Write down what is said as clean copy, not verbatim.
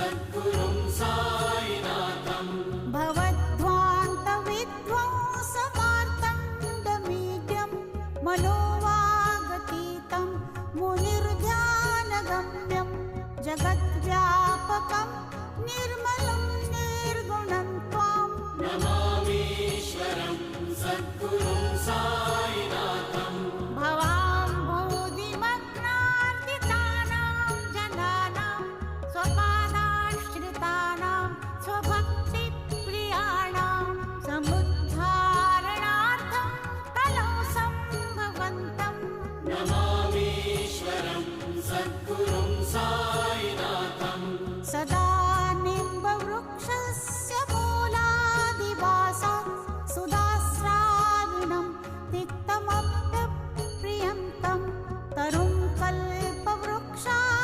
सद्गुरुं साईनाथं भवध्वान्तविध्वंसमार्तण्डमीड्यं मनोवागतीतं मुनिर्ध्यानगम्यं जगद्व्यापकं निर्मलं निर्गुणं त्वां नमामीश्वरं सद्गुरुं साईनाथं भवाम्भोधिमग्नार्दितानां जनानां स्वपादाश्रितानां स्वभक्तिप्रियाणां समुद्धारणार्थं कलौ सम्भवन्तं नमामीश्वरं सद्गुरुं साईनाथं सदा निम्बवृक्ष